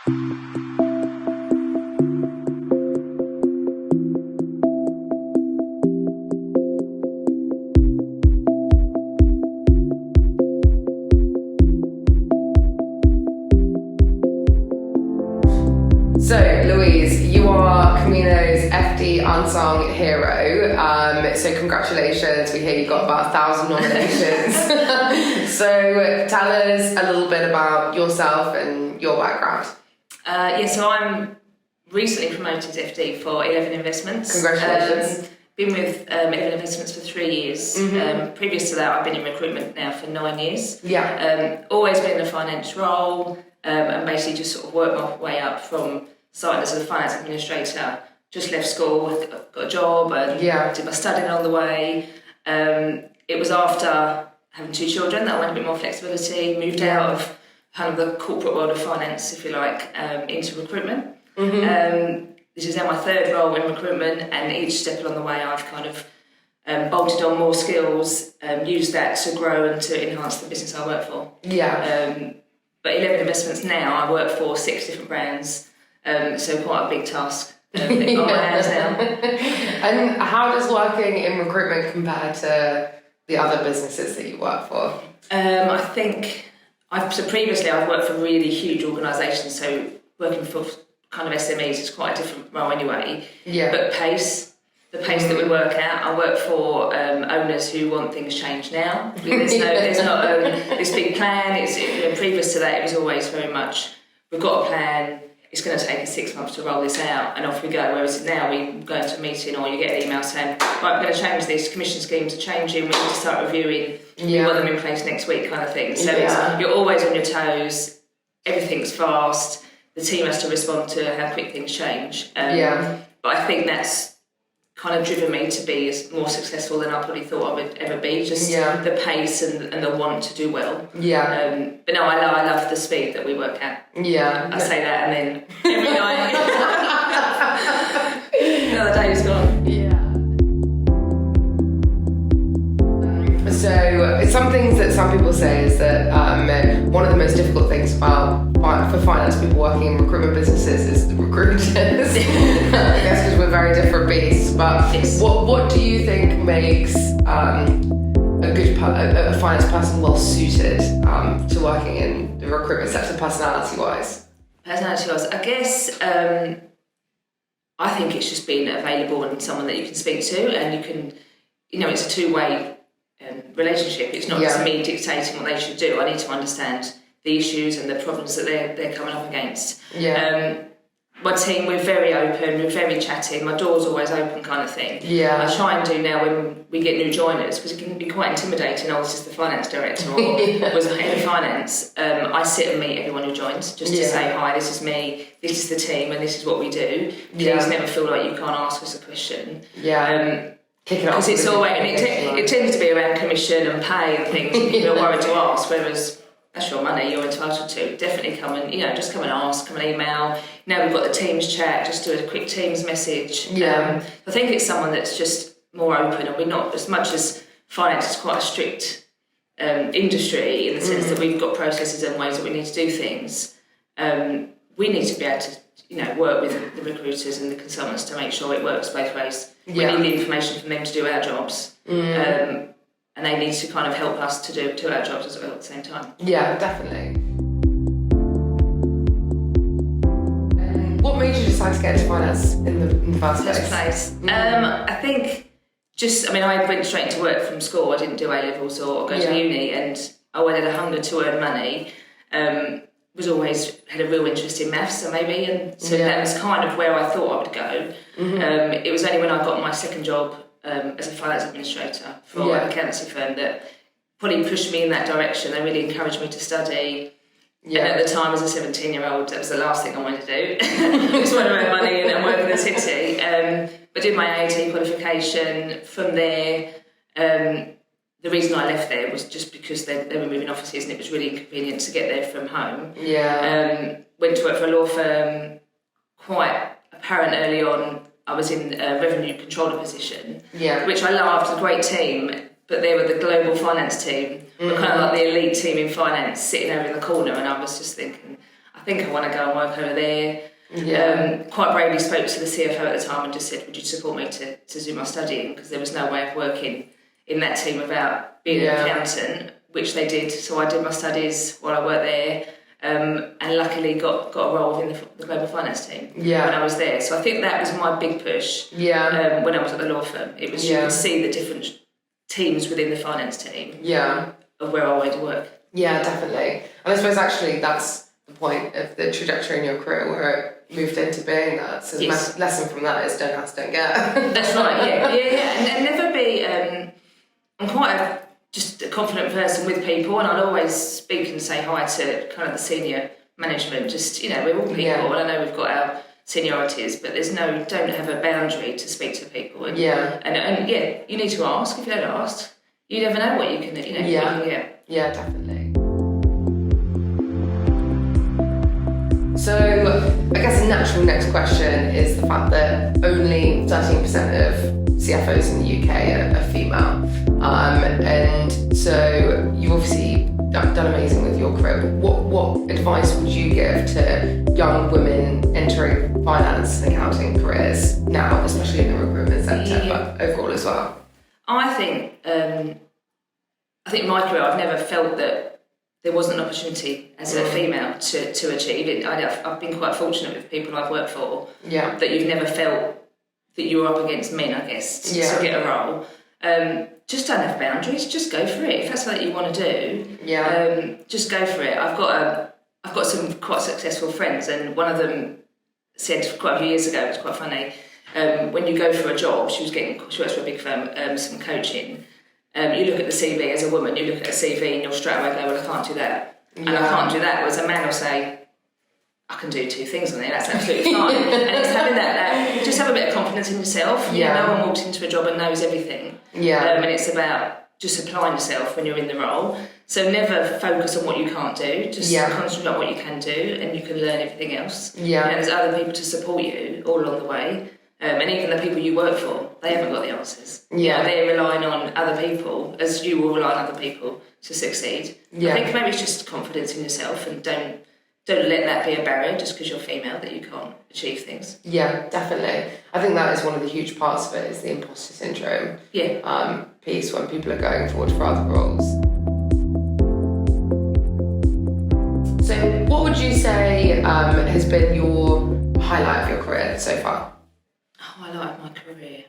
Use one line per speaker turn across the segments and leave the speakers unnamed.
So, Louise, you are Camino's FD Unsung hero. So congratulations. We hear you got about 1,000 nominations. So tell us a little bit about yourself and your background.
So I'm recently promoted to FD for 11 Investments.
Congratulations.
Been with 11 Investments for 3 years. Previous to that, I've been in recruitment now for 9 years. Always been in a finance role, and basically just sort of worked my way up from starting as a finance administrator. Just left school, got a job, and did my studying along the way. It was after having 2 children that I wanted a bit more flexibility, moved out of kind of the corporate world of finance, if you like, into recruitment. This is now my 3rd role in recruitment, and each step along the way I've kind of bolted on more skills, used that to grow and to enhance the business I work for. But 11 Investments now, I work for 6 different brands, so quite a big task on my hands now.
And how does working in recruitment compare to the other businesses that you work for?
I think, previously I've worked for really huge organisations, so working for kind of SMEs is quite a different role anyway. But the pace that we work at, I work for owners who want things changed now. There's not this big plan. Previous to that, it was always very much, we've got a plan, it's going to take us 6 months to roll this out, and off we go. Whereas now we go into a meeting or you get an email saying, right, we're going to change this, commission schemes are changing, we need to start reviewing, we want them in place next week kind of thing. So you're always on your toes, everything's fast, the team has to respond to how quick things change. But I think that's kind of driven me to be more successful than I probably thought I would ever be, just the pace and the want to do well. But no, I love the speed that we work at. I say that, and then every night another day is gone.
So some things that some people say is that one of the most difficult things for finance people working in recruitment businesses is the recruiters. I guess because we're very different beasts. But what do you think makes a finance person well suited to working in the recruitment sector, personality-wise?
Personality-wise, I guess I think it's just being available and someone that you can speak to, and you can, it's a two-way relationship. It's not just me dictating what they should do. I need to understand the issues and the problems that they're coming up against. My team, we're very open, we're very chatting, my door's always open kind of thing. I try and do now when we get new joiners, because it can be quite intimidating. I was just the finance director or was the head of finance. I sit and meet everyone who joins just to say, hi, this is me, this is the team, and this is what we do. Please never feel like you can't ask us a question. Because it's always, and it tends to be around commission and pay and things, and people are worried to ask, whereas that's your money, you're entitled to. Definitely come and, just come and ask, come and email. Now we've got the Teams chat, just do a quick Teams message. I think it's someone that's just more open, and we're not, as much as finance is quite a strict industry in the sense that we've got processes and ways that we need to do things. We need to be able to, work with the recruiters and the consultants to make sure it works both ways. We need the information from them to do our jobs. And they need to kind of help us to do our jobs as well at the same time. Yeah, definitely.
What made you decide to get into finance in the first
place? I think I went straight into work from school. I didn't do A-levels or go to uni, and I had a hunger to earn money. Was always had a real interest in maths, and so that was kind of where I thought I would go. It was only when I got my second job as a finance administrator for an accountancy firm that probably pushed me in that direction. They really encouraged me to study. And at the time, as a 17-year-old, that was the last thing I wanted to do. Just want to earn money and work in the city. But did my AAT qualification. From there, the reason I left there was just because they were moving offices and it was really inconvenient to get there from home. Went to work for a law firm. Quite apparent early on, I was in a revenue controller position, which I loved, a great team, but they were the global finance team, but kind of like the elite team in finance sitting over in the corner, and I was just thinking, I think I want to go and work over there. Quite bravely spoke to the CFO at the time and just said, would you support me to do my studying? Because there was no way of working in that team without being an accountant, which they did. So I did my studies while I worked there, and luckily got a role within the global finance team when I was there. So I think that was my big push when I was at the law firm. It was you could see the different teams within the finance team of where I wanted to work. Yeah, definitely.
And I suppose actually that's the point of the trajectory in your career where it moved into being that. So the lesson from that is don't ask, don't get.
That's right, and never be... I'm quite just a confident person with people, and I'd always speak and say hi to kind of the senior management. Just, we're all people, and I know we've got our seniorities, but don't have a boundary to speak to people. And, and you need to ask. If you don't ask, you never know what you can, what you can get.
Yeah, definitely. So I guess the natural next question is the fact that only 13% of CFOs in the UK are female. And so you've obviously done amazing with your career, but what advice would you give to young women entering finance and accounting careers now, especially in the recruitment sector, but overall as well?
I think in my career I've never felt that there wasn't an opportunity as a female to achieve it. I've been quite fortunate with people I've worked for that you've never felt that you're up against men, I guess, to get a role. Just don't have boundaries. Just go for it. If that's something you want to do, just go for it. I've got some quite successful friends, and one of them said quite a few years ago, it was quite funny, when you go for a job, she works for a big firm, some coaching, you look at the CV as a woman, you look at a CV and you'll straight away go, well, I can't do that. And I can't do that. Whereas a man will say, I can do two things on there, that's absolutely fine. And it's having that, just have a bit of confidence in yourself. No one walks into a job and knows everything. And it's about just applying yourself when you're in the role. So never focus on what you can't do, just concentrate on what you can do, and you can learn everything else. And there's other people to support you all along the way. And even the people you work for, they haven't got the answers. They're relying on other people, as you will rely on other people to succeed. I think maybe it's just confidence in yourself, and don't let that be a barrier just because you're female that you can't achieve things. Yeah, definitely. I think that is one of the huge parts of it, is the imposter syndrome piece when people are going forward for other roles. So what would you say has been your highlight of your career so far? Highlight of my career?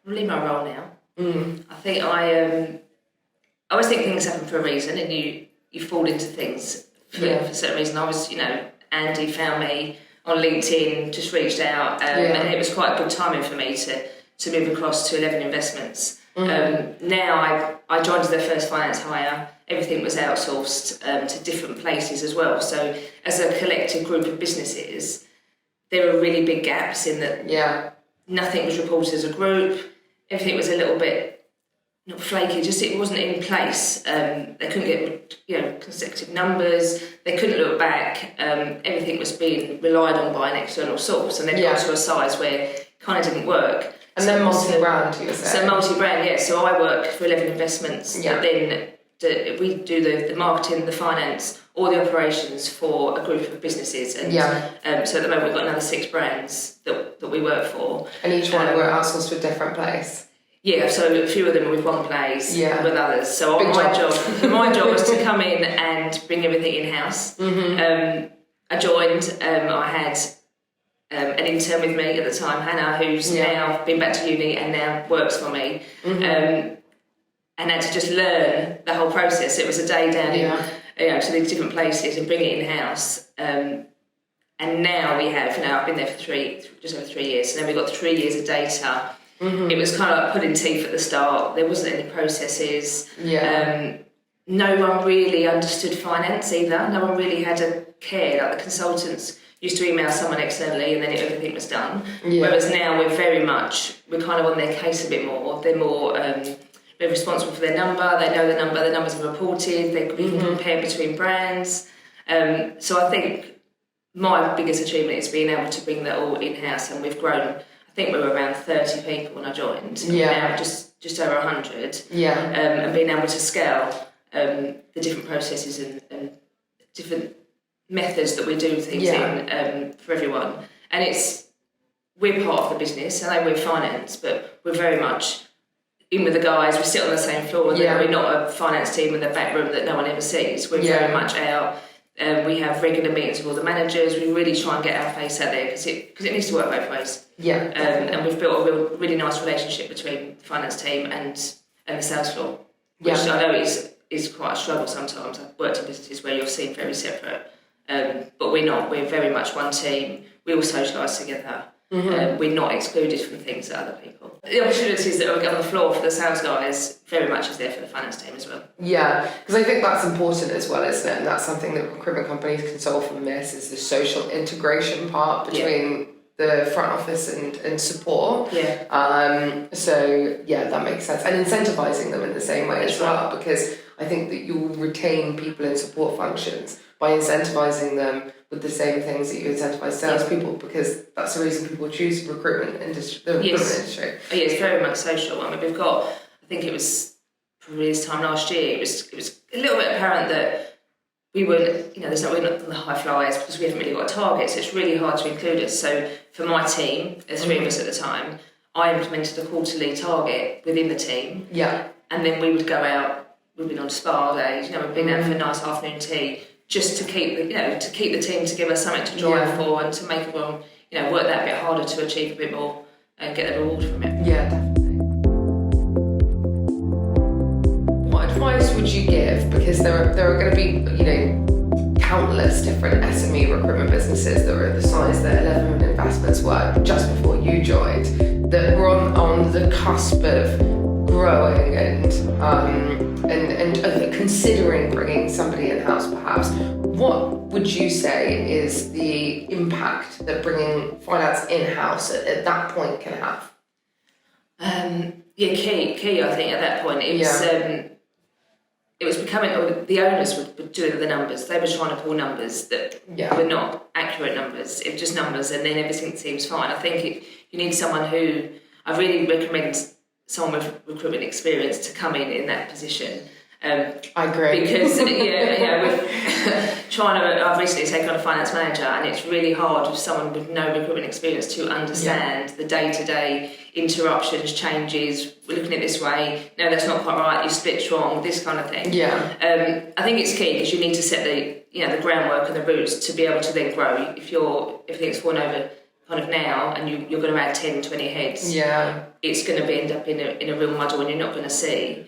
Probably my role now. I think I always think things happen for a reason, and you fall into things for a certain reason. I was, Andy found me on LinkedIn, just reached out, and it was quite good timing for me to move across to 11 Investments. Now I joined as their first finance hire. Everything was outsourced to different places as well. So as a collective group of businesses, there were really big gaps in that nothing was reported as a group. Everything was a little bit not flaky, just it wasn't in place. They couldn't get consecutive numbers. They couldn't look back. Everything was being relied on by an external source, and they got to a size where it kind of didn't work.
And then multi-brand, you were saying?
So multi-brand, So I work for 11 Investments, but then we do the marketing, the finance, all the operations for a group of businesses. And so at the moment we've got another 6 brands that we work for.
And each one we're outsourced to a different place?
Yeah, so a few of them are with one place, with others. So my job was to come in and bring everything in-house. I joined, I had an intern with me at the time, Hannah, who's now been back to uni and now works for me. And had to just learn the whole process. It was a day down to these different places and bring it in-house. And now we have, I've been there for just over 3 years, so now we've got 3 years of data. It was kind of like pulling teeth at the start. There wasn't any processes. No one really understood finance either. No one really had a care. Like the consultants used to email someone externally and then everything was done. Whereas now we're kind of on their case a bit more. They're more they're responsible for their number. They know the number. The numbers are reported. We can compare between brands. So I think my biggest achievement is being able to bring that all in-house, and we've grown. I think we were around 30 people when I joined. Now just over 100. And being able to scale the different processes and different methods that we do things in for everyone. And we're part of the business, and we're finance, but we're very much in with the guys. We sit on the same floor. We're not a finance team in the back room that no one ever sees. We're very much out. We have regular meetings with all the managers. We really try and get our face out there because it needs to work both ways.
Yeah.
And we've built a really nice relationship between the finance team and the sales floor, which I know is quite a struggle sometimes. I've worked in businesses where you're seen very separate, but we're not. We're very much one team. We all socialise together. We're not excluded from things that other people. The opportunities that are on the floor for the sales guys very much is there for the finance team as well.
Yeah, because I think that's important as well, isn't it? And that's something that recruitment companies can solve from this, is the social integration part between the front office and support. So that makes sense. And incentivizing them in the same way as well, because I think that you'll retain people in support functions by incentivizing them with the same things that you incentivize salespeople, because that's the reason people choose the recruitment industry. Oh,
it's very much social. I mean, we've got, I think it was probably this time last year, it was a little bit apparent that we weren't, we're not on the high flyers because we haven't really got a target, so it's really hard to include us. So for my team, there's three of us at the time, I implemented a quarterly target within the team. Yeah. And then we would go out, we've been on spa days, we've been out for a nice afternoon tea, just to keep the team together, something to drive for, and to make everyone work that bit harder to achieve a bit more and get the reward from it.
Yeah, definitely. What advice would you give? Because there are going to be countless different SME recruitment businesses that were at the size that 11 Investments were just before you joined, that were on the cusp of growing and considering bringing somebody in-house perhaps. What would you say is the impact that bringing finance in-house at that point can have?
Key I think at that point. It was becoming, the owners were doing the numbers. They were trying to pull numbers that were not accurate numbers. It was just numbers, and then everything seems fine. I think you need someone who, I really recommend someone with recruitment experience to come in that position.
I agree.
Because I've recently taken on a finance manager, and it's really hard with someone with no recruitment experience to understand the day-to-day interruptions, changes. We're looking at it this way. No, that's not quite right. You split wrong. This kind of thing. Yeah. I think it's key because you need to set the groundwork and the roots to be able to then grow. If everything's fallen over kind of now, and you're going to add 10, 20 heads, it's going to end up in a real muddle, and you're not going to see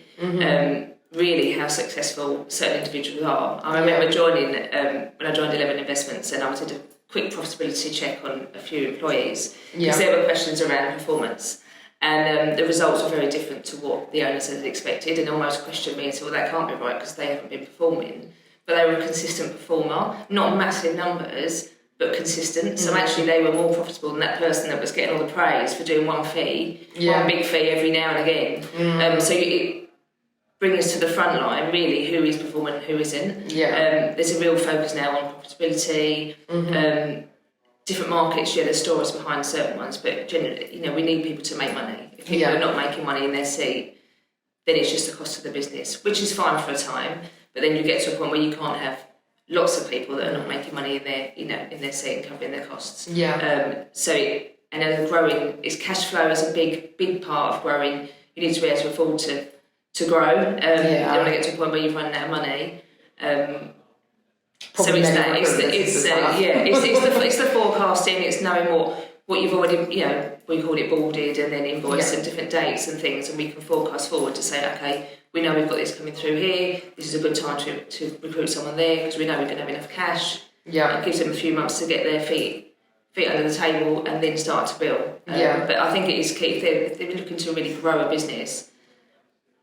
really how successful certain individuals are. I remember joining when I joined 11 Investments, and I did a quick profitability check on a few employees because there were questions around performance, and the results were very different to what the owners had expected, and almost questioned me and said, well, that can't be right because they haven't been performing. But they were a consistent performer, not massive numbers, but consistent. So actually they were more profitable than that person that was getting all the praise for doing one big fee every now and again. So it brings us to the front line, really, who is performing and who isn't. There's a real focus now on profitability. Different markets, there's stories behind certain ones, but generally, we need people to make money. If people are not making money in their seat, then it's just the cost of the business, which is fine for a time, but then you get to a point where you can't have lots of people that are not making money in their seat and covering their costs. And then growing, is cash flow is a big part of growing. You need to be able to afford to grow. You don't want to get to a point where you've run out of money. So it's the forecasting. It's knowing what you've already, we call it boarded and then invoiced and different dates and things, and we can forecast forward to say, okay, we know we've got this coming through here. This is a good time to recruit someone there because we know we're going to have enough cash. It gives them a few months to get their feet under the table and then start to build. But I think it is key if they're looking to really grow a business.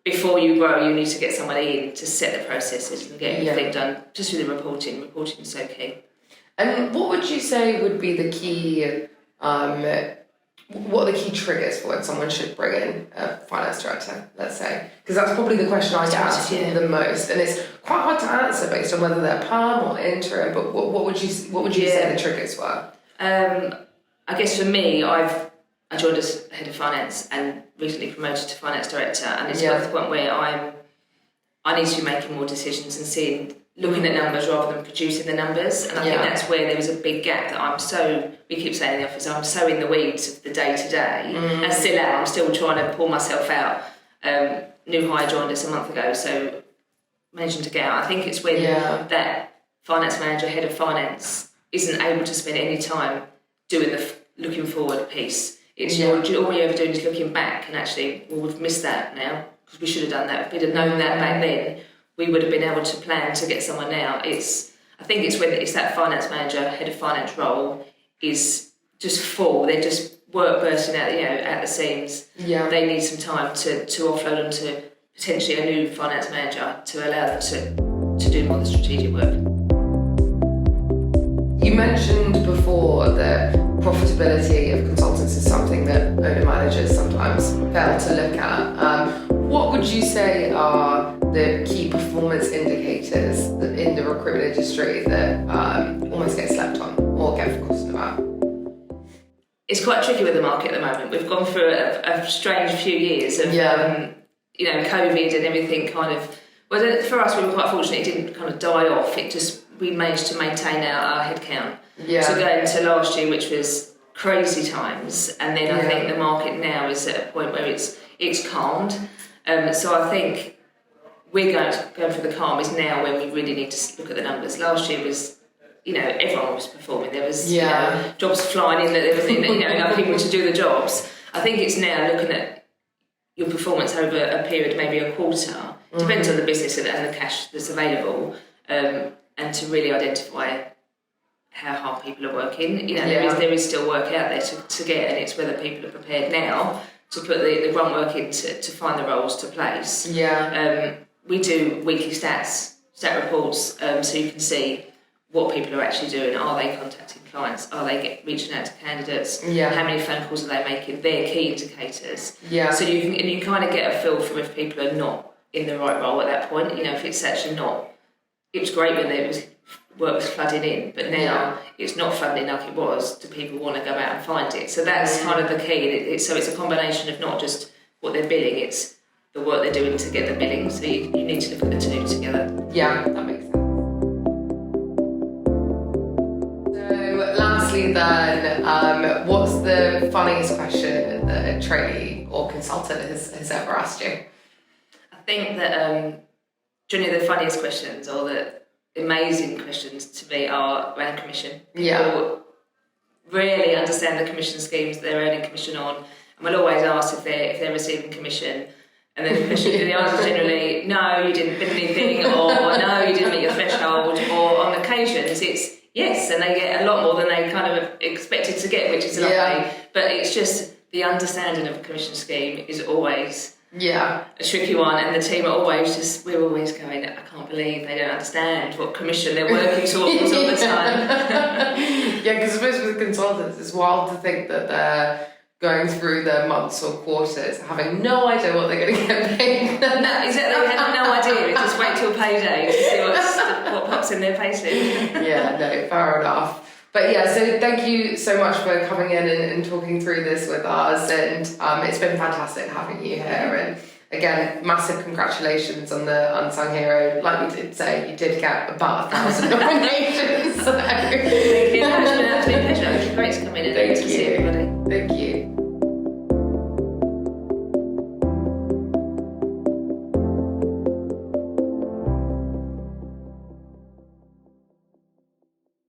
Before you grow, you need to get somebody in to set the processes and get everything done. Just with the reporting. Reporting is so key.
And what would you say would be the key? What are the key triggers for when someone should bring in a finance director, let's say? Because that's probably the question I get asked the most, and it's quite hard to answer based on whether they're perm or interim. But what would you say the triggers were?
I guess for me, I joined as head of finance and recently promoted to finance director, and it's got to the point where I need to be making more decisions and seeing looking at numbers rather than producing the numbers. And I think that's where there was a big gap that we keep saying in the office, I'm so in the weeds of the day-to-day, and still am. I'm still trying to pull myself out. New hire joined us a month ago, so managing to get out. I think it's when that finance manager, head of finance, isn't able to spend any time doing the looking forward piece. It's all you're ever doing is looking back, and actually, well, we've missed that now, because we should have done that. If we'd have known that back then, we would have been able to plan to get someone now. I think it's when it's that finance manager, head of finance role is just full. They're just work bursting out, at the seams. Yeah. They need some time to offload onto potentially a new finance manager to allow them to do more of the strategic work.
You mentioned before that profitability of consultants is something that owner managers sometimes fail to look at. What would you say are the key performance indicators in the recruitment industry that almost get slept on or get forgotten about?
It's quite tricky with the market at the moment. We've gone through a strange few years of, COVID and everything kind of. Well, for us, we were quite fortunate; it didn't kind of die off. We managed to maintain our headcount. Yeah. To go into last year, which was crazy times, and then I think the market now is at a point where it's calmed. So I think we're going for the calm is now when we really need to look at the numbers. Last year was, everyone was performing. There was jobs flying in. That there was enough people to do the jobs. I think it's now looking at your performance over a period, maybe a quarter. Depends on the business and the cash that's available, and to really identify how hard people are working. There is still work out there to get, and it's whether people are prepared now to put the grunt work in to find the roles to place. Yeah. We do weekly stat reports, so you can see what people are actually doing. Are they contacting clients? Are they reaching out to candidates? Yeah. How many phone calls are they making? They're key indicators. Yeah. So you kind of get a feel for if people are not in the right role at that point. If it's actually not. It was great when work was flooding in, but now it's not flooding in like it was. Do people want to go out and find it? So that's kind of the key. So it's a combination of not just what they're billing, it's the work they're doing to get the billing. So you need to look at the two together.
Yeah, that makes sense. So lastly then, what's the funniest question that a trainee or consultant has ever asked you?
I think that generally the funniest questions or the amazing questions to me are around commission. People really understand the commission schemes they're earning commission on, and we'll always ask if they're receiving commission, and then the answer is generally no, you didn't bid anything, or no, you didn't meet your threshold, or on occasions it's yes, and they get a lot more than they kind of expected to get, which is lovely. But it's just the understanding of a commission scheme is always a tricky one, and the team are we're always going, I can't believe they don't understand what commission they're working towards all the time.
Because I suppose with consultants it's wild to think that they're going through their months or quarters having no idea what they're going to get paid.
No, exactly, they have no idea. It's just wait till payday to see what pops in their payslip.
No, fair enough. But so thank you so much for coming in and talking through this with us, and it's been fantastic having you here. And again, massive congratulations on the Unsung Hero. Like we did say, you did get about 1,000 nominations. So